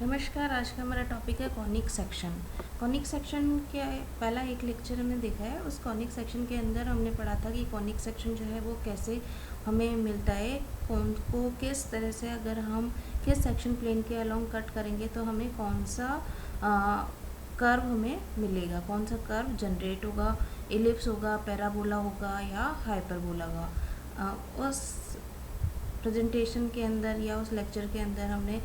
नमस्कार। आज का हमारा टॉपिक है कॉनिक सेक्शन। कॉनिक सेक्शन के पहला एक लेक्चर हमने देखा है। उस कॉनिक सेक्शन के अंदर हमने पढ़ा था कि कॉनिक सेक्शन जो है वो कैसे हमें मिलता है, कौन को किस तरह से अगर हम किस सेक्शन प्लेन के अलोंग कट करेंगे तो हमें कौन सा कर्व हमें मिलेगा, कौन सा कर्व जनरेट होगा, इलिप्स होगा, पैराबोला होगा या हाइपरबोला होगा। उस प्रेजेंटेशन के अंदर या उस लेक्चर के अंदर हमने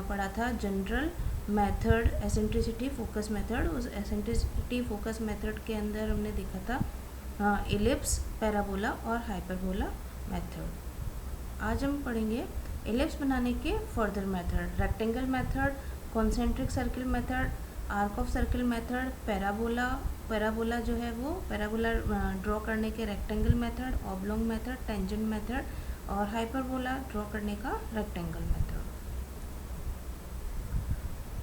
पढ़ा था general method, eccentricity focus method. उस एसेंट्रिसिटी फोकस मेथड के अंदर हमने देखा था इलिप्स, पैराबोला और हाइपरबोला मेथड। आज हम पढ़ेंगे इलिप्स बनाने के further method, rectangle method, concentric circle method, arc of circle method, parabola जो है वो पैराबोला ड्रॉ करने के rectangle method, oblong method, tangent method और हाइपरबोला ड्रॉ करने का rectangle method.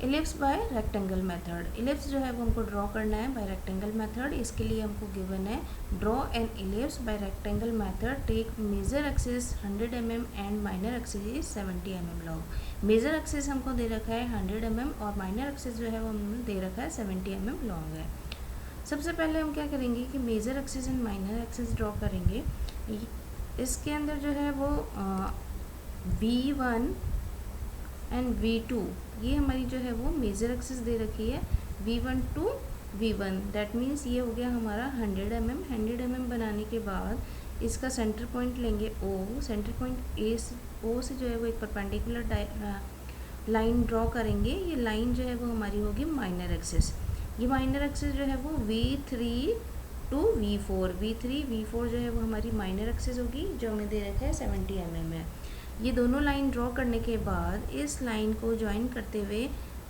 Ellipse by rectangle method, ellipse जो है वो हमको ड्रॉ करना है बाय रेक्टेंगल मेथड। इसके लिए हमको गिवन है draw an ellipse by rectangle method, take major axis 100 mm and minor axis is 70 mm long. Major axis हमको दे रखा है 100 mm और माइनर एक्सिस जो है वो हमने दे रखा है 70 mm लॉन्ग है। सबसे पहले हम क्या करेंगे कि major axis and minor axis draw करेंगे। इसके अंदर जो है वो V1 एंड V2 ये हमारी जो है वो मेजर एक्सिस दे रखी है, V1 to V1। That means ये हो गया हमारा 100 mm। 100 mm बनाने के बाद इसका सेंटर पॉइंट लेंगे O। सेंटर पॉइंट O से जो है वो एक परपेंडिकुलर लाइन ड्रॉ करेंगे। ये लाइन जो है वो हमारी होगी माइनर एक्सिस। ये माइनर एक्सिस जो है वो V3 टू V4 जो है वो हमारी माइनर एक्सिस होगी, जो हमें दे रखा है 70 mm है। ये दोनों लाइन ड्रॉ करने के बाद इस लाइन को ज्वाइन करते हुए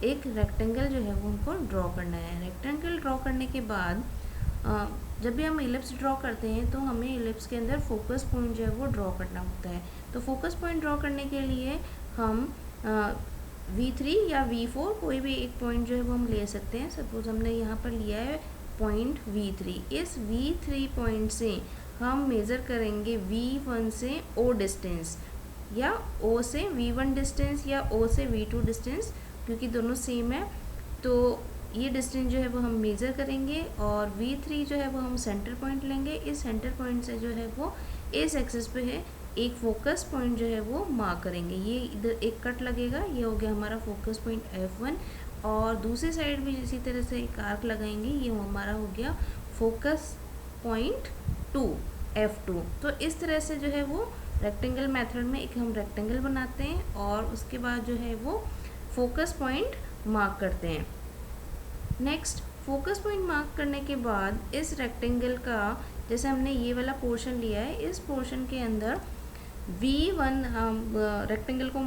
एक रेक्टेंगल जो है वो हमको ड्रॉ करना है। रेक्टेंगल ड्रॉ करने के बाद जब भी हम इलिप्स ड्रॉ करते हैं तो हमें इलिप्स के अंदर फोकस पॉइंट जो है वो ड्रॉ करना होता है। तो फोकस पॉइंट ड्रॉ करने के लिए हम V3 या V4 कोई भी एक पॉइंट जो है वो हम ले सकते हैं। सपोज हमने यहाँ पर लिया है पॉइंट V3। इस V3 पॉइंट से हम मेज़र करेंगे V1 से O डिस्टेंस या O से V1 डिस्टेंस या O से V2 डिस्टेंस, क्योंकि दोनों सेम है। तो ये डिस्टेंस जो है वो हम मेज़र करेंगे और V3 जो है वो हम सेंटर पॉइंट लेंगे। इस सेंटर पॉइंट से जो है वो इस एक्सिस पे है एक फोकस पॉइंट जो है वो मार्क करेंगे। ये इधर एक कट लगेगा, ये हो गया हमारा फोकस पॉइंट F1। और दूसरी साइड भी इसी तरह से एक आर्क लगाएंगे, ये हमारा हो गया फोकस पॉइंट 2 F2। तो इस तरह से जो है वो रेक्टेंगल मेथड में एक हम रेक्टेंगल बनाते हैं और उसके बाद जो है वो फोकस पॉइंट मार्क करते हैं। नेक्स्ट, फोकस पॉइंट मार्क करने के बाद इस रेक्टेंगल का, जैसे हमने ये वाला पोर्शन लिया है, इस पोर्शन के अंदर V1 हम रेक्टेंगल को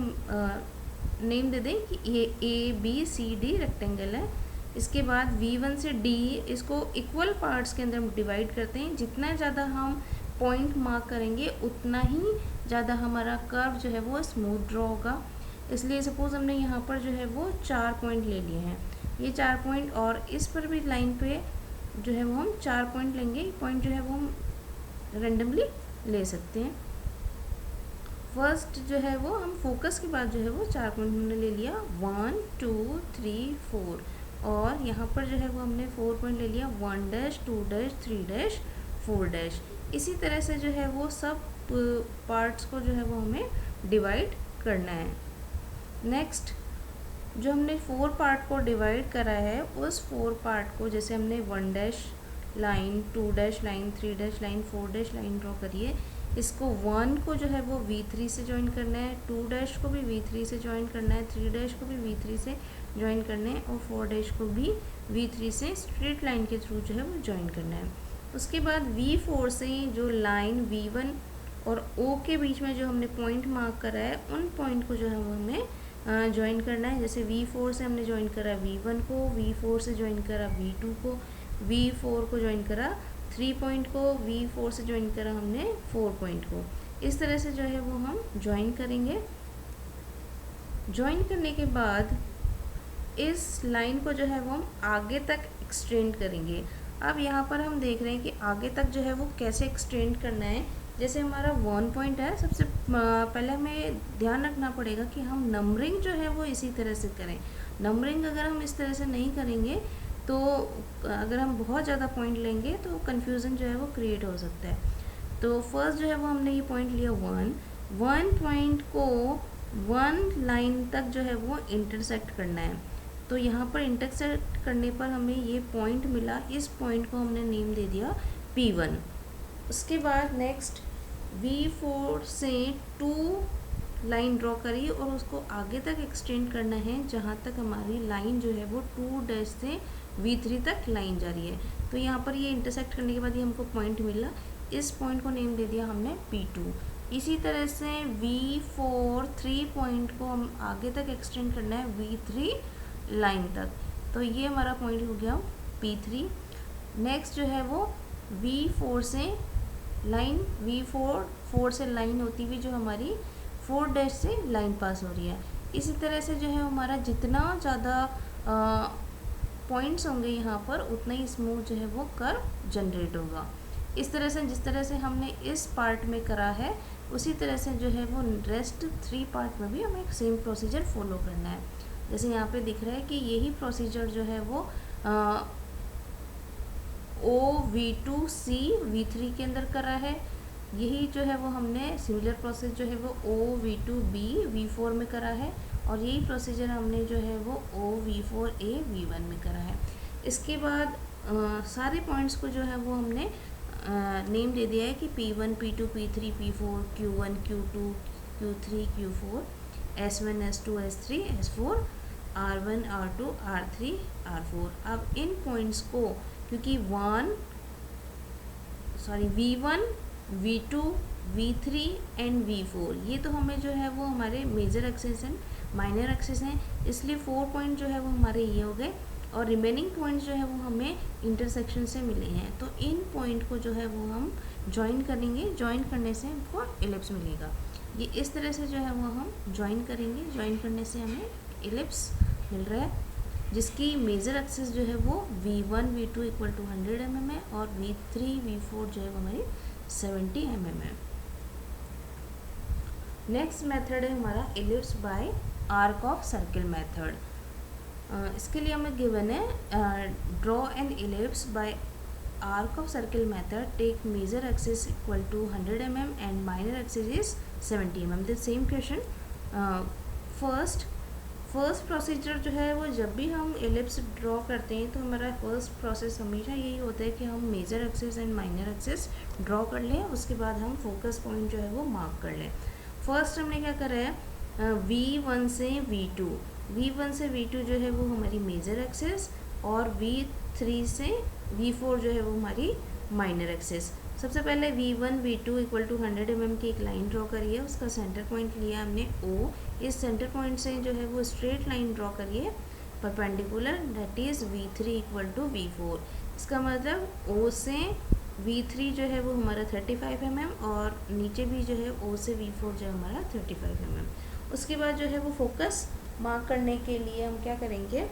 नेम दे दें कि ये ABCD रेक्टेंगल है। इसके बाद V1 से D इसको इक्वल पार्ट्स के अंदर हम डिवाइड करते हैं। जितना ज़्यादा हम पॉइंट मार्क करेंगे उतना ही ज़्यादा हमारा कर्व जो है वो स्मूथ ड्रॉ होगा। इसलिए सपोज हमने यहाँ पर जो है वो 4 पॉइंट ले लिए हैं, ये 4 पॉइंट, और इस पर भी लाइन पे जो है वो हम 4 पॉइंट लेंगे। पॉइंट जो है वो हम रेंडमली ले सकते हैं। फर्स्ट जो है वो हम फोकस के बाद जो है वो 4 पॉइंट हमने ले लिया, 1 2 3 4, और यहाँ पर जो है वो हमने 4 पॉइंट ले लिया, 1 डैश 2 डैश 3 डैश 4 डैश। इसी तरह से जो है वो सब पार्ट्स को जो है वो हमें डिवाइड करना है। नेक्स्ट, जो हमने 4 पार्ट को डिवाइड करा है उस 4 पार्ट को, जैसे हमने 1 dash line, 2 dash line, 3 dash line, 4 dash line draw करिए। इसको 1 को जो है वो V3 से ज्वाइन करना है, 2 डैश को भी V3 से ज्वाइन करना है, 3 डैश को भी V3 से ज्वाइन करना है और 4 डैश को भी V3 से स्ट्रेट लाइन के थ्रू जो है वो ज्वाइन करना है। उसके बाद V4 से जो लाइन V1 और O के बीच में जो हमने पॉइंट मार्क करा है उन पॉइंट को जो है वो हमें ज्वाइन करना है। जैसे V4 से हमने ज्वाइन करा V1 को, V4 से ज्वाइन करा V2 को, V4 को ज्वाइन करा 3 पॉइंट को, V4 से ज्वाइन करा हमने 4 पॉइंट को। इस तरह से जो है वो हम ज्वाइन करेंगे। ज्वाइन करने के बाद इस लाइन को जो है वो हम आगे तक एक्सटेंड करेंगे। अब यहाँ पर हम देख रहे हैं कि आगे तक जो है वो कैसे एक्सटेंड करना है। जैसे हमारा 1 पॉइंट है, सबसे पहले हमें ध्यान रखना पड़ेगा कि हम नंबरिंग जो है वो इसी तरह से करें। नंबरिंग अगर हम इस तरह से नहीं करेंगे तो अगर हम बहुत ज़्यादा पॉइंट लेंगे तो कन्फ्यूज़न जो है वो क्रिएट हो सकता है। तो फर्स्ट जो है वो हमने ये पॉइंट लिया 1 पॉइंट को 1 लाइन तक जो है वो इंटरसेक्ट करना है। तो यहाँ पर इंटरसेक्ट करने पर हमें ये पॉइंट मिला, इस पॉइंट को हमने नेम दे दिया P1। उसके बाद नेक्स्ट V4 से 2 लाइन ड्रॉ करिए और उसको आगे तक एक्सटेंड करना है जहाँ तक हमारी लाइन जो है वो 2 डैश से V3 तक लाइन जा रही है। तो यहाँ पर ये इंटरसेक्ट करने के बाद ये हमको पॉइंट मिला, इस पॉइंट को नेम दे दिया हमने P2। इसी तरह से V4 3 पॉइंट को हम आगे तक एक्सटेंड करना है V3 लाइन तक, तो ये हमारा पॉइंट हो गया P3। नेक्स्ट जो है वो V4 से लाइन, V4 से लाइन होती हुई जो हमारी 4 डैश से लाइन पास हो रही है। इसी तरह से जो है हमारा जितना ज़्यादा पॉइंट्स होंगे यहाँ पर उतना ही स्मूथ जो है वो कर्व जनरेट होगा। इस तरह से जिस तरह से हमने इस पार्ट में करा है उसी तरह से जो है वो रेस्ट 3 पार्ट में भी हमें सेम प्रोसीजर फॉलो करना है। जैसे यहाँ पे दिख रहा है कि यही प्रोसीजर जो है वो OV2C V3 के अंदर करा है, यही जो है वो हमने सिमिलर प्रोसेस जो है वो OV2B V4 में करा है, और यही प्रोसीजर हमने जो है वो OV4A V1 में करा है। इसके बाद सारे पॉइंट्स को जो है वो हमने नेम दे दिया है कि P1 P2 P3 P4 Q1 Q2 Q3 Q4 S1 S2 S3 S4 R1 R2 R3 R4। अब इन पॉइंट्स को क्योंकि V1 V2 V3 and V4 ये तो हमें जो है वो हमारे major axis and minor axis हैं, इसलिए 4 पॉइंट जो है वो हमारे ये हो गए और रिमेनिंग पॉइंट्स जो है वो हमें इंटरसेक्शन से मिले हैं। तो इन पॉइंट को जो है वो हम ज्वाइन करेंगे, ज्वाइन करने से हमको एलिप्स मिलेगा। ये इस तरह से जो है वो हम ज्वाइन करेंगे, ज्वाइन करने से हमें एलिप्स मिल रहा है जिसकी मेजर एक्सिस जो है वो V1 V2 equal to 100 mm है और V3 V4 जो है वो हमारी 70 mm है। नेक्स्ट मेथड है हमारा ellipse by arc of circle method. इसके लिए हमें गिवन है draw an ellipse by arc of circle method, take major axis equal to 100 mm and minor axis is 70 mm। The same question. First procedure जो है वो जब भी हम एलिप्स ड्रॉ करते हैं तो हमारा फर्स्ट प्रोसेस हमेशा यही होता है कि हम major axis and minor axis draw कर लें, उसके बाद हम फोकस पॉइंट जो है वो मार्क कर लें। फर्स्ट हमने क्या करा है V1 से V2 जो है वो हमारी मेजर एक्सिस और V3 से V4 जो है वो हमारी माइनर एक्सिस। सबसे पहले V1 V2 equal to 100 mm की एक लाइन ड्रॉ करिए, उसका सेंटर पॉइंट लिया हमने O, इस सेंटर पॉइंट से जो है वो स्ट्रेट लाइन ड्रॉ करिए perpendicular, that is V3 equal to V4। इसका मतलब O से V3 जो है वो हमारा 35 mm और नीचे भी जो है O से V4 जो है हमारा 35 mm। उसके बाद जो है वो फोकस मार्क करने के लिए हम क्या करेंगे,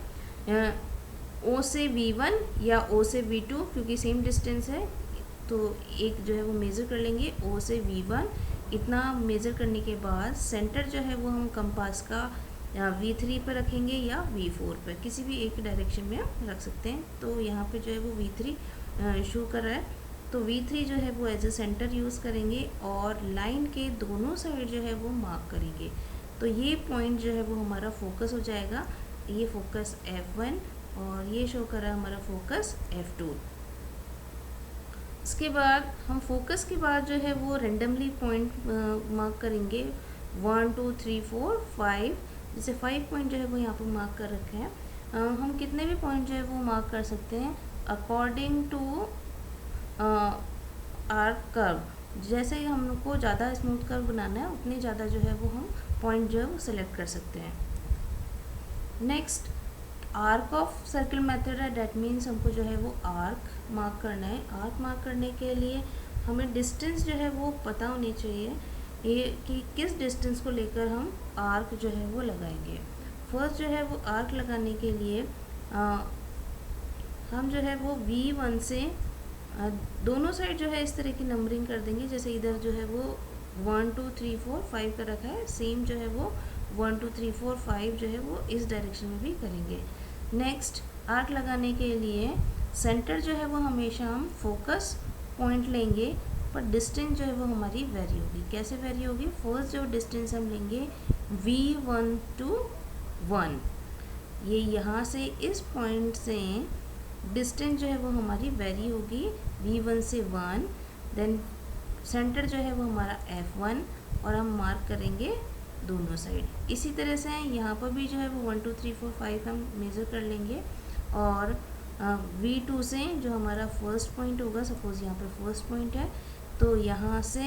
O से V1 या O से V2 क्योंकि सेम डिस्टेंस है तो एक जो है वो मेज़र कर लेंगे O से V1। इतना मेज़र करने के बाद सेंटर जो है वो हम कंपास का V3 पर रखेंगे या V4 पर, किसी भी एक डायरेक्शन में हम रख सकते हैं। तो यहाँ पे जो है वो V3 शो कर रहा है, तो V3 जो है वो एज ए सेंटर यूज़ करेंगे और लाइन के दोनों साइड जो है वो मार्क करेंगे। तो ये पॉइंट जो है वो हमारा फोकस हो जाएगा, ये फोकस F1 और ये शो कर रहा है हमारा फोकस F2। इसके बाद हम फोकस के बाद जो है वो रेंडमली पॉइंट मार्क करेंगे 1 2 3 4 5, जैसे 5 पॉइंट जो है वो यहाँ पर मार्क कर रखे हैं। हम कितने भी पॉइंट जो है वो मार्क कर सकते हैं अकॉर्डिंग टू आर्क कर्व। जैसे ही हमको ज़्यादा स्मूथ कर्व बनाना है उतने ज़्यादा जो है वो हम पॉइंट जो है वो सिलेक्ट कर सकते हैं। Next arc of circle method है, डैट मीन्स हमको जो है वो आर्क मार्क करना है। आर्क मार्क करने के लिए हमें डिस्टेंस जो है वो पता होनी चाहिए ये कि किस डिस्टेंस को लेकर हम आर्क जो है वो लगाएंगे। फर्स्ट जो है वो आर्क लगाने के लिए हम जो है वो V1 से दोनों साइड जो है इस तरह की नंबरिंग कर देंगे, जैसे इधर जो है वो 1 2 3 4 5 का रखा है, सेम जो है वो 1 2 3 4 5 जो है वो इस डायरेक्शन में भी करेंगे। नेक्स्ट आर्क लगाने के लिए सेंटर जो है वो हमेशा हम फोकस पॉइंट लेंगे, पर डिस्टेंस जो है वो हमारी वेरी होगी। कैसे वेरी होगी? फर्स्ट जो डिस्टेंस हम लेंगे V1 to 1, ये यहाँ से इस पॉइंट से डिस्टेंस जो है वो हमारी वेरी होगी V1 से 1। देन सेंटर जो है वो हमारा F1 और हम मार्क करेंगे दोनों साइड। इसी तरह से यहाँ पर भी जो है वो 1 2 3 4 5 हम मेज़र कर लेंगे और V2 से जो हमारा फर्स्ट पॉइंट होगा, सपोज़ यहाँ पर फर्स्ट पॉइंट है, तो यहाँ से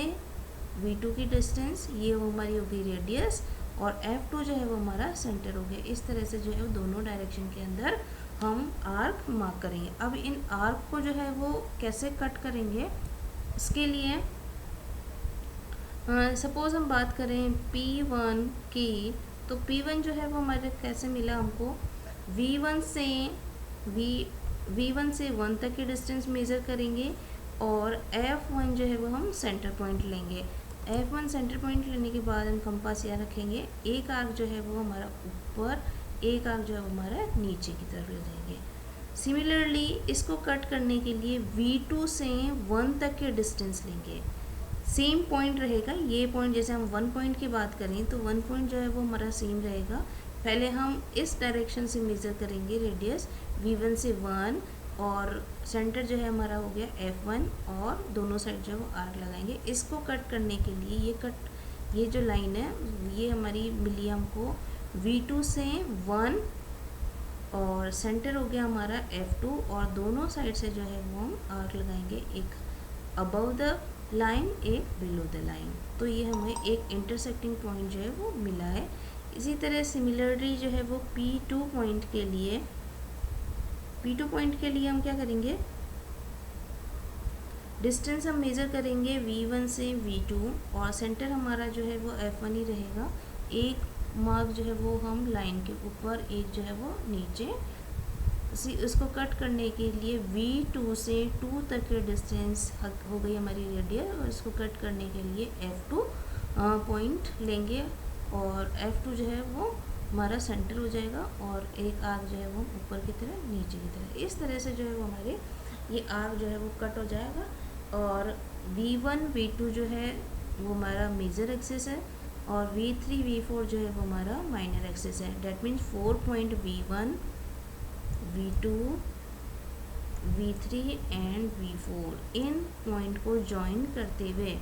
V2 की डिस्टेंस ये वो हमारी होगी रेडियस और F2 जो है वो हमारा सेंटर हो गया। इस तरह से जो है वो दोनों डायरेक्शन के अंदर हम आर्क मार्क करेंगे। अब इन आर्क को जो है वो कैसे कट करेंगे, इसके लिए सपोज़ हम बात करें P1 की, तो P1 जो है वो हमारे कैसे मिला हमको, V1 से 1 तक की डिस्टेंस मेज़र करेंगे और F1 जो है वो हम सेंटर पॉइंट लेंगे। F1 सेंटर पॉइंट लेने के बाद हम कंपास यहाँ रखेंगे, एक आर्क जो है वो हमारा ऊपर, एक आर्क जो है वो हमारा नीचे की तरफ ले जाएंगे। सिमिलरली इसको कट करने के लिए V2 से 1 तक के डिस्टेंस लेंगे, सेम पॉइंट रहेगा। ये पॉइंट जैसे हम 1 पॉइंट की बात करें तो 1 पॉइंट जो है वो हमारा सेम रहेगा। पहले हम इस डायरेक्शन से मेज़र करेंगे रेडियस V1 से 1 और सेंटर जो है हमारा हो गया F1 और दोनों साइड जो है वो आर्क लगाएंगे। इसको कट करने के लिए ये जो लाइन है ये हमारी मिली हमको V2 से 1 और सेंटर हो गया हमारा F2 और दोनों साइड से जो है वो हम आर्क लगाएंगे, एक अबव द लाइन, एक बिलो द लाइन। तो ये हमें एक इंटरसेक्टिंग पॉइंट जो है वो मिला है। इसी तरह सिमिलरली जो है वो P2 पॉइंट के लिए हम क्या करेंगे, डिस्टेंस हम मेज़र करेंगे V1 से V2 और सेंटर हमारा जो है वो F1 ही रहेगा। एक मार्क जो है वो हम लाइन के ऊपर, एक जो है वो नीचे। इसको कट करने के लिए V2 से 2 तक के डिस्टेंस हो गई हमारी रेडियस और इसको कट करने के लिए F2 पॉइंट लेंगे और F2 जो है वो हमारा सेंटर हो जाएगा और एक आर्क जो है वो ऊपर की तरह नीचे की तरह। इस तरह से जो है वो हमारे ये आर्क जो है वो कट हो जाएगा और V1 V2 जो है वो हमारा मेजर एक्सिस है और V3 V4 जो है वो हमारा माइनर एक्सिस है। That means 4 point V1 V2 V3 and V4 in point को ज्वाइन करते हुए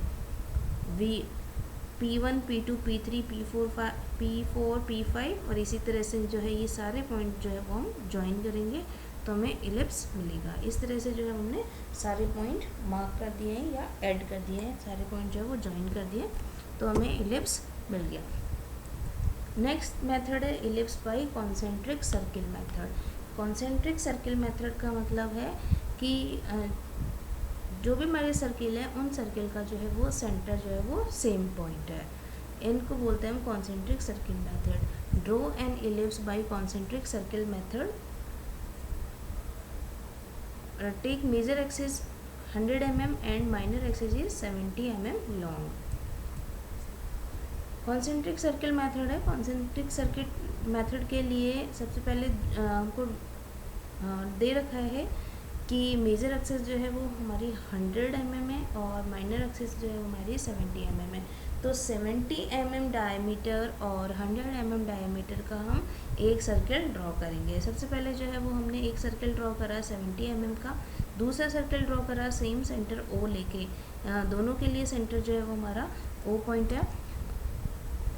P1 P2 P3 P4 P5 और इसी तरह से जो है ये सारे पॉइंट जो है वो हम ज्वाइन करेंगे तो हमें इलिप्स मिलेगा। इस तरह से जो है हमने सारे पॉइंट मार्क कर दिए हैं या ऐड कर दिए हैं, सारे पॉइंट जो है वो ज्वाइन कर दिए तो हमें इलिप्स मिल गया। नेक्स्ट मेथड है ellipse by concentric circle method. Concentric circle method का मतलब है कि जो भी हमारे सर्किल है उन सर्किल का जो है वो सेंटर जो है वो सेम पॉइंट है, इनको बोलते हैं हम concentric circle method. Draw an ellipse by concentric circle method, take major axis 100 mm and minor axis is 70 mm long. Concentric circle method है। कॉन्सेंट्रिक सर्किट मेथड के लिए सबसे पहले हमको दे रखा है कि मेजर एक्सिस जो है वो हमारी 100 mm है और माइनर एक्सिस जो है वो हमारी 70 mm है। तो 70 mm डायमीटर और 100 mm डायमीटर का हम एक सर्किल ड्रॉ करेंगे। सबसे पहले जो है वो हमने एक सर्किल ड्रॉ करा 70 mm का, दूसरा सर्किल ड्रॉ करा सेम सेंटर O लेके, दोनों के लिए सेंटर जो है वो हमारा O पॉइंट है।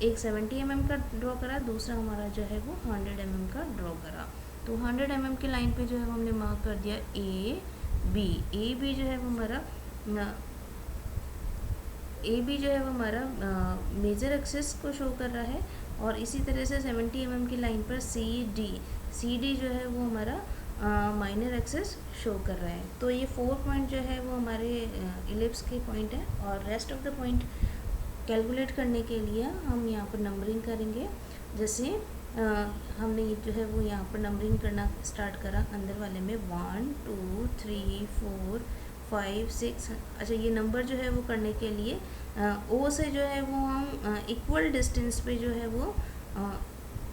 एक 70 mm का ड्रॉ करा, दूसरा हमारा जो है वो 100 mm का ड्रॉ करा। तो 100 mm की लाइन पे जो है हमने मार्क कर दिया ए बी जो है वो हमारा मेजर एक्सिस को शो कर रहा है और इसी तरह से 70 mm की लाइन पर सी डी जो है वो हमारा माइनर एक्सिस शो कर रहा है। तो ये 4 पॉइंट जो है वो हमारे इलिप्स के पॉइंट है और rest of the point calculate करने के लिए हम यहाँ पर नंबरिंग करेंगे। जैसे हमने ये जो है वो यहाँ पर नंबरिंग करना स्टार्ट करा, अंदर वाले में 1 2 3 4 5 6। अच्छा, ये नंबर जो है वो करने के लिए ओ से जो है वो हम इक्वल डिस्टेंस पे जो है वो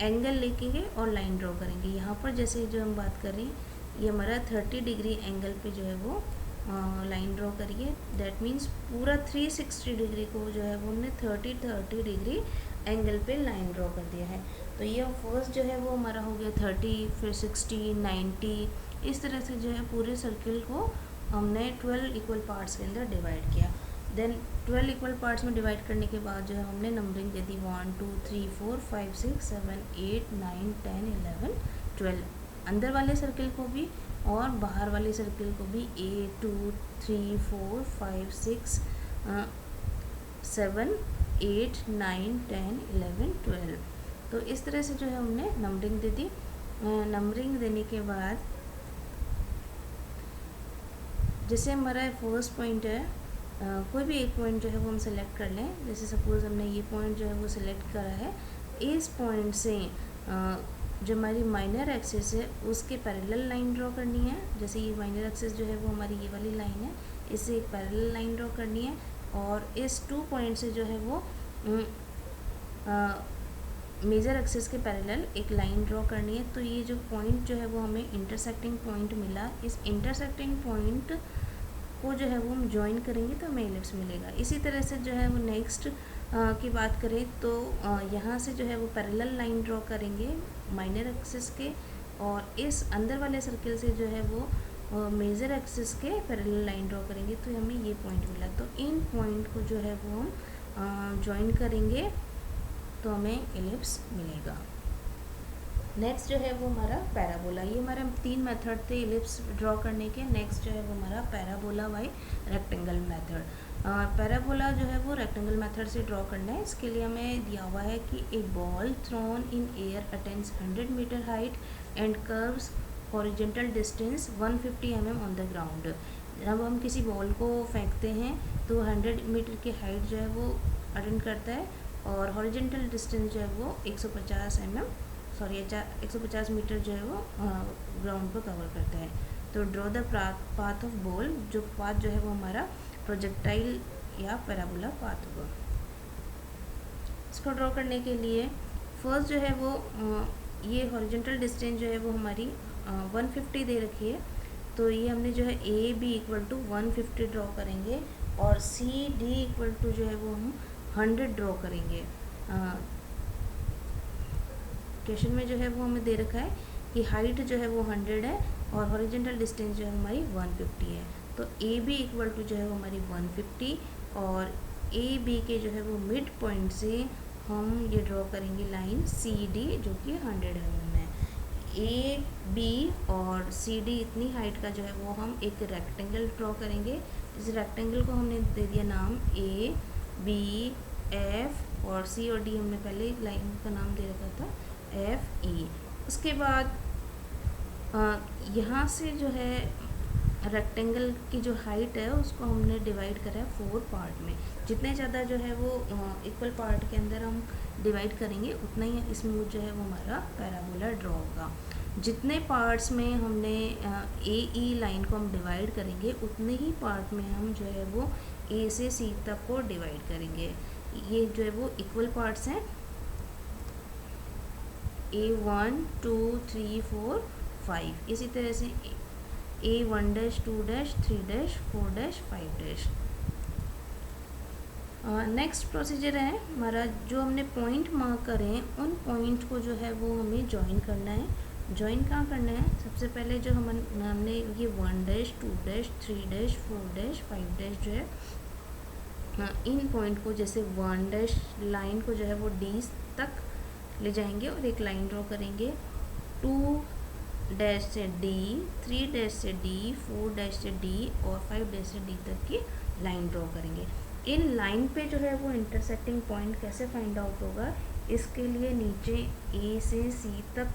एंगल लेके और लाइन ड्रॉ करेंगे। यहाँ पर जैसे जो हम बात कर रहे हैं, ये हमारा 30 डिग्री एंगल पे जो है वो लाइन ड्रॉ करिए। दैट मीन्स पूरा 360 डिग्री को जो है वो हमने 30 डिग्री एंगल पे लाइन ड्रॉ कर दिया है। तो ये फर्स्ट जो है वो हमारा हो गया 30, फिर 60, 90, इस तरह से जो है पूरे सर्किल को हमने 12 इक्वल पार्ट्स के अंदर डिवाइड किया। देन 12 इक्वल पार्ट्स में डिवाइड करने के बाद जो है हमने नंबरिंग दे दी 1 2 3 4 5 6 7 8 9 10 11 12, अंदर वाले सर्किल को भी और बाहर वाले सर्किल को भी 8 2 3 4 5 6 7 8 9 10 11 12। तो इस तरह से जो है हमने नंबरिंग दे दी। नंबरिंग देने के बाद जैसे हमारा फर्स्ट पॉइंट है, कोई भी एक पॉइंट जो है वो हम सेलेक्ट कर लें। जैसे सपोज़ हमने ये पॉइंट जो है वो सिलेक्ट करा है, इस पॉइंट से जो हमारी माइनर एक्सिस है उसके पैरेलल लाइन ड्रॉ करनी है। जैसे ये माइनर एक्सिस जो है वो हमारी ये वाली लाइन है, इससे एक पैरेलल लाइन ड्रॉ करनी है और इस 2 पॉइंट से जो है वो मेजर एक्सिस के पैरेलल एक लाइन ड्रॉ करनी है। तो ये जो पॉइंट जो है वो हमें इंटरसेक्टिंग पॉइंट मिला, इस इंटरसेक्टिंग पॉइंट को जो है वो हम ज्वाइन करेंगे तो हमें एलिप्स मिलेगा। इसी तरह से जो है वो नेक्स्ट की बात करें तो यहाँ से जो है वो पैरेलल लाइन ड्रॉ करेंगे माइनर एक्सिस के, और इस अंदर वाले सर्किल से जो है वो मेजर एक्सिस के पैरेलल लाइन ड्रॉ करेंगे तो हमें ये पॉइंट मिला। तो इन पॉइंट को जो है वो हम ज्वाइन करेंगे तो हमें एलिप्स मिलेगा। नेक्स्ट जो है वो हमारा पैराबोला। ये हमारे 3 मेथड थे एलिप्स ड्रॉ करने के। नेक्स्ट जो है वो हमारा parabola bye rectangle method. Parabola जो है वो रेक्टेंगल मेथड से ड्रॉ करना है। इसके लिए हमें दिया हुआ है कि a ball thrown in air attains 100 metre height and covers horizontal distance 150 mm on the ground. जब हम किसी बॉल को फेंकते हैं तो 100 मीटर की हाइट जो है वो अटेंड करता है और हॉरिजेंटल डिस्टेंस जो है वो 150 मीटर जो है वो ग्राउंड पर कवर करता है। तो draw the path of ball, जो पाथ जो है वो हमारा प्रोजेक्टाइल या पैराबोला पाथ होगा। इसको ड्रॉ करने के लिए फर्स्ट जो है वो ये हॉरिजेंटल डिस्टेंस जो है वो हमारी 150 दे रखी है। तो ये हमने जो है ए बी इक्वल टू 150 ड्रॉ करेंगे और सी डी इक्वल टू जो है वो हम 100 ड्रॉ करेंगे। क्वेश्चन में जो है वो हमें दे रखा है कि हाइट जो है वो 100 है और हॉरिजेंटल डिस्टेंस जो है हमारी 150 है। तो ए बी इक्वल टू जो है वो हमारी 150 और ए बी के जो है वो मिड पॉइंट से हम ये ड्रॉ करेंगे लाइन सी डी जो कि 100 mm है। ए बी और सी डी इतनी हाइट का जो है वो हम एक रेक्टेंगल ड्रॉ करेंगे। इस रेक्टेंगल को हमने दे दिया नाम ए बी एफ और सी और डी हमने पहले लाइन का नाम दे रखा था एफ ई। उसके बाद यहाँ से जो है रेक्टेंगल की जो हाइट है उसको हमने डिवाइड करा है 4 पार्ट में। जितने ज़्यादा जो है वो इक्वल पार्ट के अंदर हम डिवाइड करेंगे उतना ही स्मूथ जो है वो हमारा पैराबोला ड्रॉ होगा। जितने पार्ट्स में हमने ए ई लाइन को हम डिवाइड करेंगे उतने ही पार्ट में हम जो है वो ए से सी तक को डिवाइड करेंगे। ये जो है वो इक्वल पार्ट्स हैं, A1 2 3 4 5। इसी तरह से A1 dash 2 dash 3 dash 4 dash 5 dash. Next procedure है हमारा, जो हमने पॉइंट मार्क करें उन पॉइंट को जो है वो हमें ज्वाइन करना है। ज्वाइन कहाँ करना है? सबसे पहले जो हमने ये 1 dash 2 dash 3 dash 4 dash 5 dash जो है इन पॉइंट को, जैसे 1 डैश लाइन को जो है वो डी तक ले जाएंगे और एक लाइन ड्रॉ करेंगे। 2 डैश से डी, 3 डैश से डी, 4 डैश से डी और 5 डैश से डी तक की लाइन ड्रॉ करेंगे। इन लाइन पे जो है वो इंटरसेक्टिंग पॉइंट कैसे फाइंड आउट होगा, इसके लिए नीचे ए से सी तक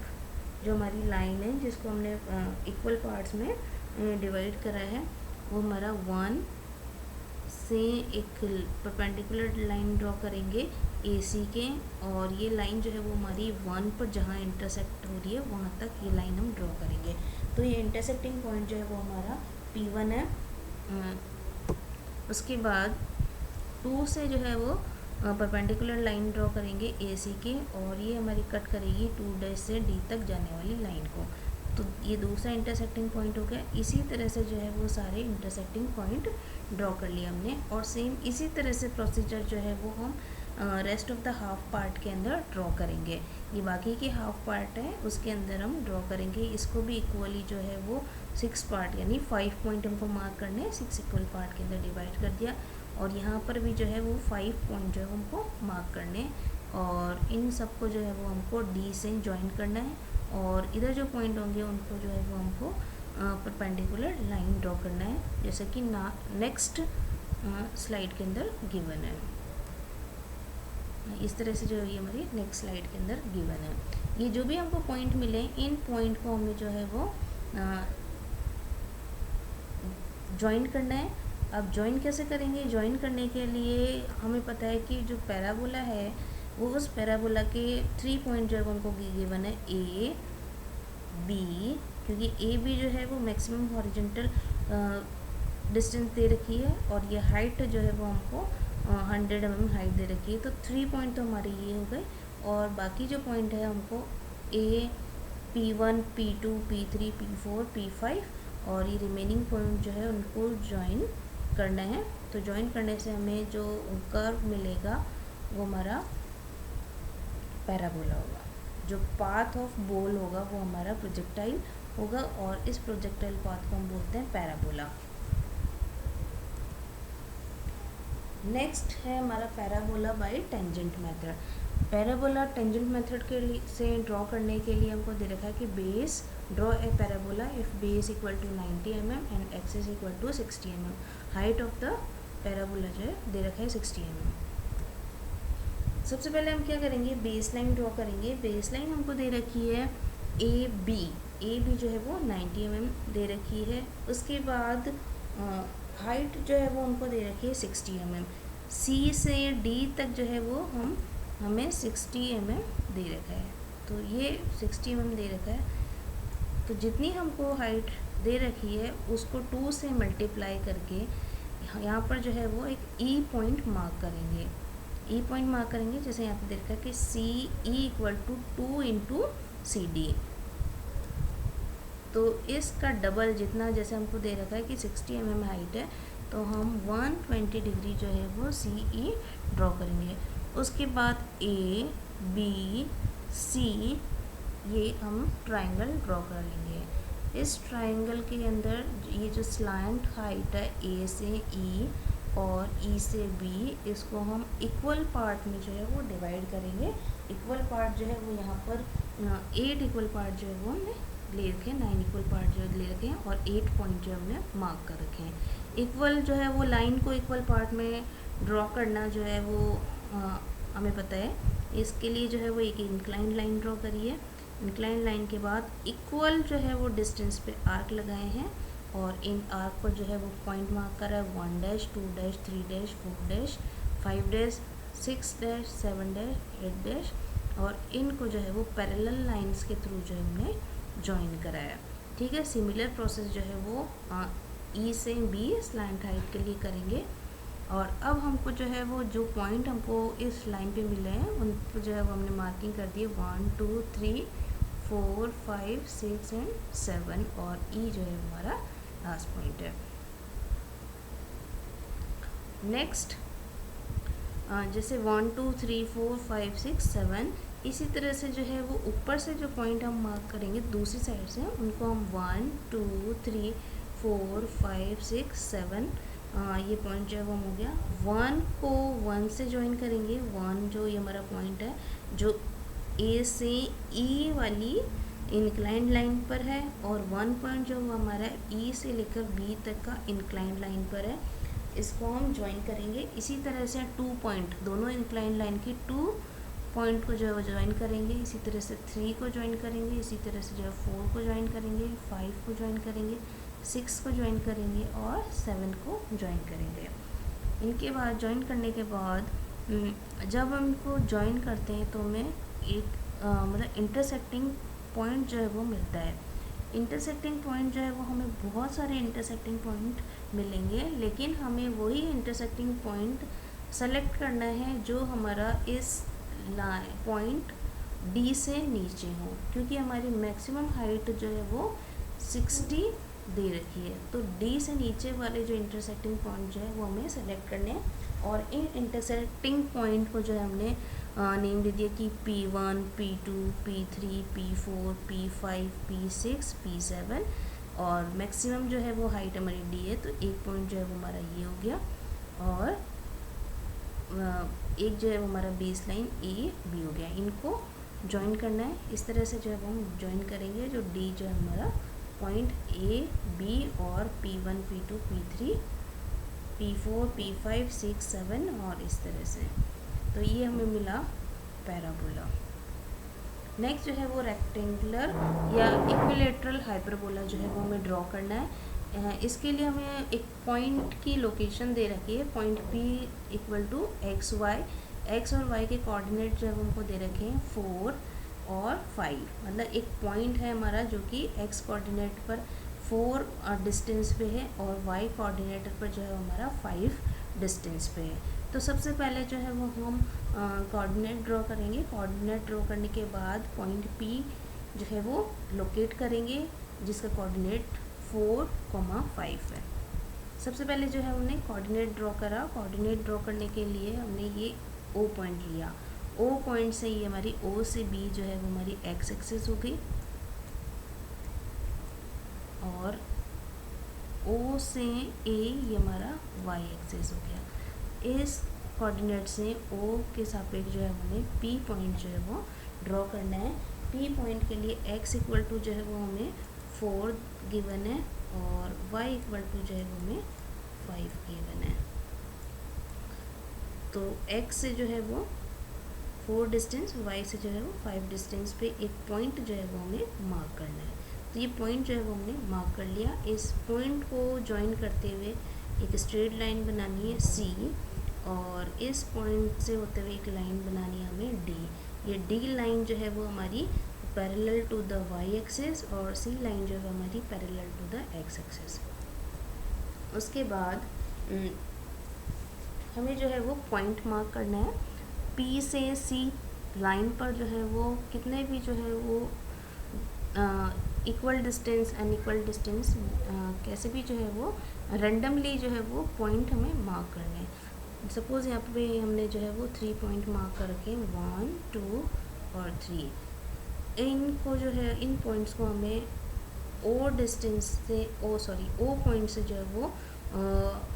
जो हमारी लाइन है जिसको हमने इक्वल पार्ट्स में डिवाइड करा है वो हमारा 1 से एक परपेंडिकुलर लाइन ड्रॉ करेंगे AC के, और ये लाइन जो है वो हमारी 1 पर जहाँ इंटरसेक्ट हो रही है वहाँ तक ये लाइन हम ड्रॉ करेंगे। तो ये इंटरसेक्टिंग पॉइंट जो है वो हमारा P1 है। उसके बाद 2 से जो है वो परपेंडिकुलर लाइन ड्रॉ करेंगे ए सी के, और ये हमारी कट करेगी 2 डैश से डी तक जाने वाली लाइन को। तो ये दूसरा इंटरसेक्टिंग पॉइंट हो गया। इसी तरह से जो है वो सारे इंटरसेक्टिंग पॉइंट ड्रॉ कर लिए हमने, और सेम इसी तरह से प्रोसीजर जो है वो हम rest of the half part के अंदर ड्रॉ करेंगे। ये बाकी के हाफ पार्ट है उसके अंदर हम ड्रॉ करेंगे। इसको भी इक्वली जो है वो 6 पार्ट यानी 5 पॉइंट हमको मार्क करने, 6 इक्वल पार्ट के अंदर डिवाइड कर दिया। और यहाँ पर भी जो है वो 5 पॉइंट जो है हमको मार्क करने, और इन सबको जो है वो हमको डी से ज्वाइन करना है, और इधर जो पॉइंट होंगे उनको जो है वो हमको परपेंडिकुलर लाइन ड्रॉ करना है, जैसे कि नेक्स्ट स्लाइड के अंदर गिवन है। इस तरह से जो ये हमारी नेक्स्ट स्लाइड के अंदर गिवन है। ये जो भी हमको पॉइंट मिले, इन पॉइंट को हमें जो है वो ज्वाइन करना है। अब ज्वाइन कैसे करेंगे? ज्वाइन करने के लिए हमें पता है कि जो पैराबोला है वो उस पैराबोला के 3 पॉइंट जो है वो हमको गिवन है, ए बी, क्योंकि ए बी जो है वो मैक्सिमम हॉरिजॉन्टल डिस्टेंस दे रखी है, और ये हाइट जो है वो हमको 100 mm हाइट दे रखी है। तो 3 पॉइंट तो हमारे ये हो गए, और बाकी जो पॉइंट है हमको ए P1 P2 P3 P4 P5, और ये रिमेनिंग पॉइंट जो है उनको ज्वाइन करना है। तो ज्वाइन करने से हमें जो कर्व मिलेगा वो हमारा पैराबोला होगा। जो पाथ ऑफ बॉल होगा वो हमारा प्रोजेक्टाइल होगा, और इस प्रोजेक्टाइल पाथ को हम बोलते हैं पैराबोला। नेक्स्ट है हमारा parabola bye tangent method. Parabola tangent method के लिए से ड्रॉ करने के लिए हमको दे रखा है कि base draw a parabola if base equal to 90 mm and axis equal to 60 mm। Height of the parabola जो है दे रखा है 60 mm। सबसे पहले हम क्या करेंगे? बेस लाइन ड्रॉ करेंगे। बेस लाइन हमको दे रखी है ए बी जो है वो 90 mm दे रखी है। उसके बाद हाइट जो है वो हमको दे रखी है 60 mm। सी से डी तक जो है वो हमें 60 mm दे रखा है। तो ये 60 mm दे रखा है। तो जितनी हमको हाइट दे रखी है उसको 2 से मल्टीप्लाई करके यहाँ पर जो है वो एक ई पॉइंट मार्क करेंगे। ई पॉइंट मार्क करेंगे, जैसे यहाँ पे दे रखा है कि C E equal to 2 into C D. तो इसका डबल जितना, जैसे हमको दे रखा है कि 60 mm हाइट है, तो हम 120 डिग्री जो है वो सी ई ड्रॉ करेंगे। उसके बाद ए बी सी ये हम ट्रायंगल ड्रॉ कर लेंगे। इस ट्रायंगल के अंदर ये जो स्लैंट हाइट है ए से ई और ई से बी, इसको हम इक्वल पार्ट में जो है वो डिवाइड करेंगे। इक्वल पार्ट जो है वो यहाँ पर 8 इक्वल पार्ट जो है वो हमने ले रखे हैं, 9 इक्वल पार्ट जो ले रखे हैं, और 8 पॉइंट जो हमने मार्क कर रखे हैं। इक्वल जो है वो लाइन को इक्वल पार्ट में ड्रॉ करना जो है वो हमें पता है। इसके लिए जो है वो एक इंक्लाइन लाइन ड्रॉ करिए। इंक्लाइन लाइन के बाद इक्वल जो है वो डिस्टेंस पे आर्क लगाए हैं, और इन आर्क पर जो है वो पॉइंट मार्क करा है 1 dash 2 dash 3 dash 4 dash 5 dash 6 dash 7 dash 8 dash, और इनको जो है वो पैरेलल लाइंस के थ्रू जो है हमने ज्वाइन कराया। ठीक है, सिमिलर प्रोसेस जो है वो ई से बी स्लैंट हाइट के लिए करेंगे। और अब हमको जो है वो जो पॉइंट हमको इस लाइन पे मिले हैं उन पर जो है वो हमने मार्किंग कर दी है 1 2 3 4 5 6 एंड 7, और ई जो है हमारा लास्ट पॉइंट है। नेक्स्ट जैसे 1 2 3 4 5 6 7, इसी तरह से जो है वो ऊपर से जो पॉइंट हम मार्क करेंगे दूसरी साइड से, उनको हम 1 2 3 4 5 6 7 ये पॉइंट जो है वो हो गया। 1 को 1 से ज्वाइन करेंगे। 1 जो ये हमारा पॉइंट है जो ए से ई वाली इंक्लाइंड लाइन पर है, और 1 पॉइंट जो हमारा ई से लेकर बी तक का इंक्लाइंड लाइन पर है, इसको हम ज्वाइन करेंगे। इसी तरह से 2 पॉइंट दोनों इंक्लाइंड लाइन की 2 पॉइंट को जो है वो ज्वाइन करेंगे। इसी तरह से 3 को ज्वाइन करेंगे, इसी तरह से जो है 4 को ज्वाइन करेंगे, 5 को ज्वाइन करेंगे, 6 को ज्वाइन करेंगे, और 7 को ज्वाइन करेंगे। इनके बाद ज्वाइन करने के बाद जब हम इनको ज्वाइन करते हैं तो हमें एक मतलब इंटरसेक्टिंग पॉइंट जो है वो मिलता है। इंटरसेक्टिंग पॉइंट जो है वो हमें बहुत सारे इंटरसेक्टिंग पॉइंट मिलेंगे, लेकिन हमें वही इंटरसेक्टिंग पॉइंट सेलेक्ट करना है जो हमारा इस पॉइंट डी से नीचे हो, क्योंकि हमारी मैक्सिमम हाइट जो है वो 60 दे रखी है। तो डी से नीचे वाले जो इंटरसेक्टिंग पॉइंट जो है वो हमें सेलेक्ट करने हैं, और इन इंटरसेक्टिंग पॉइंट को जो है हमने नेम दे दिया कि P1, P2, P3, P4, P5, P6, P7, और मैक्सिमम जो है वो हाइट हमारी डी है, तो एक पॉइंट जो है वो हमारा ये हो गया, और एक जो है वो हमारा बेस लाइन ए बी हो गया। इनको ज्वाइन करना है, इस तरह से जो है वो हम ज्वाइन करेंगे, जो डी जो है हमारा पॉइंट ए बी और P1, P2, P3, P4, P5, 6, 7 और इस तरह से। तो ये हमें मिला पैराबोला। नेक्स्ट जो है वो रेक्टेंगुलर या इक्विलेटरल हाइपरबोला जो है वो हमें ड्रॉ करना है। इसके लिए हमें एक पॉइंट की लोकेशन दे रखी है, point P equal to X Y. X और वाई के कोऑर्डिनेट जो है हमको दे रखे हैं 4 और 5, मतलब एक पॉइंट है हमारा जो कि एक्स कोऑर्डिनेट पर 4 डिस्टेंस पे है और वाई कोऑर्डिनेट पर जो है हमारा 5 डिस्टेंस पे है। तो सबसे पहले जो है वो हम कोऑर्डिनेट ड्रॉ करेंगे। कोऑर्डिनेट ड्रॉ करने के बाद पॉइंट P जो है वो लोकेट करेंगे, जिसका कोऑर्डिनेट 4,5 है। सबसे पहले जो है हमने कोऑर्डिनेट ड्रॉ करा। कोऑर्डिनेट ड्रॉ करने के लिए हमने ये O पॉइंट लिया। O पॉइंट से ये हमारी O से B जो है वो हमारी एक्स एक्सिस हो गई, और O से A ये हमारा वाई एक्सिस हो गया। इस कोऑर्डिनेट से O के सापेक्ष जो है हमें P पॉइंट जो है वो ड्रॉ करना है। P पॉइंट के लिए x इक्वल टू जो है वो हमें 4 गिवन है, और y इक्वल टू जो है वो हमें 5 गिवन है। तो x से जो है वो 4 डिस्टेंस, y से जो है वो 5 डिस्टेंस पे एक पॉइंट जो है वो हमें मार्क करना है। तो ये पॉइंट जो है वो हमने मार्क कर लिया। इस पॉइंट को ज्वाइन करते हुए एक स्ट्रेट लाइन बनानी है C, और इस पॉइंट से होते हुए एक लाइन बनानी है हमें D। ये D लाइन जो है वो हमारी parallel to the y axis, और C लाइन जो है हमारी parallel to the x axis. उसके बाद हमें जो है वो पॉइंट मार्क करना है। P से C लाइन पर जो है वो कितने भी जो है वो इक्वल डिस्टेंस, अनइक्वल डिस्टेंस, कैसे भी जो है वो रैंडमली जो है वो पॉइंट हमें मार्क करने हैं। सपोज़ यहाँ पे हमने जो है वो 3 पॉइंट मार्क कर रखे हैं, 1, 2 और 3। इनको जो है, इन पॉइंट्स को हमें O डिस्टेंस से O पॉइंट से जो है वो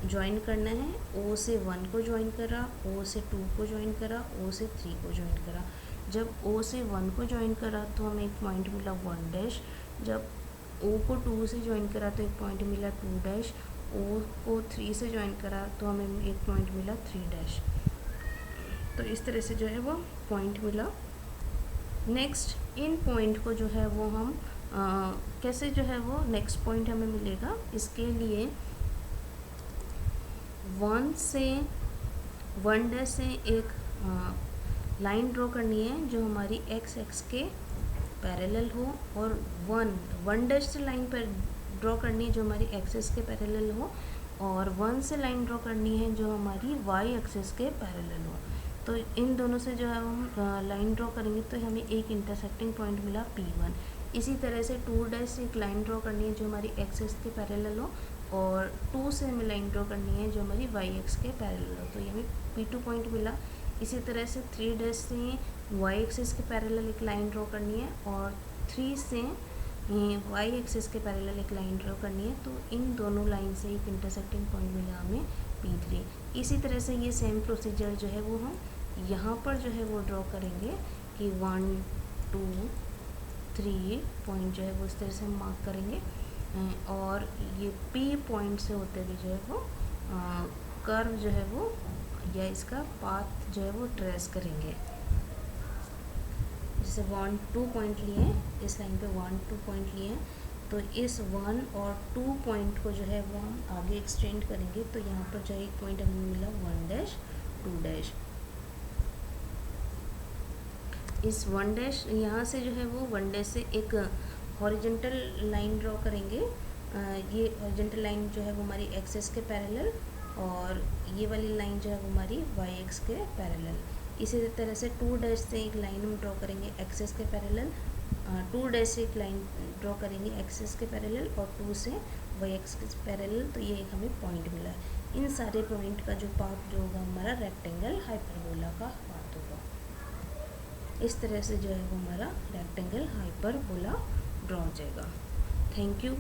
ज्वाइन करना है। O से 1 को ज्वाइन करा, O से 2 को ज्वाइन करा, O से 3 को ज्वाइन करा। जब O से 1 को ज्वाइन करा तो हमें एक पॉइंट मिला 1 डैश। जब O को 2 से ज्वाइन करा तो एक पॉइंट मिला 2 डैश। O को 3 से ज्वाइन करा तो हमें एक पॉइंट मिला 3 डैश। तो इस तरह से जो है वो पॉइंट मिला। नेक्स्ट इन पॉइंट को जो है वो हम कैसे जो है वो नेक्स्ट पॉइंट हमें मिलेगा, इसके लिए 1 डैश से एक लाइन ड्रॉ करनी है जो हमारी एक्स एक्स के पैरेलल हो, और 1 डैश से लाइन पर ड्रॉ करनी है जो हमारी एक्सिस के पैरेलल हो, और 1 से लाइन ड्रॉ करनी है जो हमारी वाई एक्सिस के पैरेलल हो। तो इन दोनों से जो है हम लाइन ड्रॉ करेंगे तो हमें एक इंटरसेक्टिंग पॉइंट मिला P1। इसी तरह से 2 डैश से एक लाइन ड्रॉ करनी है जो हमारी एक्सिस के पैरेलल हो, और 2 से हमें लाइन ड्रॉ करनी है जो हमारी वाई एक्स के पैरेलल हो, तो ये हमें P2 पॉइंट मिला। इसी तरह से 3 डैश से वाई एक्सिस के पैरेलल एक लाइन ड्रॉ करनी है, और 3 से वाई एक्सिस के पैरेलल एक लाइन ड्रॉ करनी है, तो इन दोनों लाइन से एक इंटरसेक्टिंग पॉइंट मिला हमें P3। इसी तरह से ये सेम प्रोसीजर जो है वो हम यहाँ पर जो है वो ड्रॉ करेंगे कि 1, 2, 3 पॉइंट जो है वो इस तरह से हम मार्क करेंगे, और ये P पॉइंट से होते हुए जो है वो कर्व जो है वो या इसका पाथ जो है वो ट्रेस करेंगे। जैसे 1, 2 पॉइंट लिए हैं, इस लाइन पे 1, 2 पॉइंट लिए हैं, तो इस 1 और 2 पॉइंट को जो है वो हम आगे एक्सटेंड करेंगे। तो यहाँ पर जो एक पॉइंट हमें मिला 1 डैश 2 डैश। इस 1 डैश यहाँ से जो है वो 1 डैश से एक हॉरिजॉन्टल लाइन ड्रॉ करेंगे ये हॉरिजॉन्टल लाइन जो है वो हमारी एक्सिस के पैरेलल, और ये वाली लाइन जो है वो हमारी वाई एक्स के पैरेलल। इसी तरह से 2 डैश से एक लाइन हम ड्रॉ करेंगे एक्सिस के पैरेलल, 2 डैश से एक लाइन ड्रॉ करेंगे एक्सिस के पैरेलल, और 2 से वाई एक्स के पैरेलल। तो ये एक हमें पॉइंट मिला है। इन सारे पॉइंट का जो पाथ जो होगा हमारा रेक्टेंगल हाइपरबोला का पाथ होगा। इस तरह से जो है वो हमारा रेक्टेंगल हाइपरबोला ड्रॉ हो जाएगा। Thank you.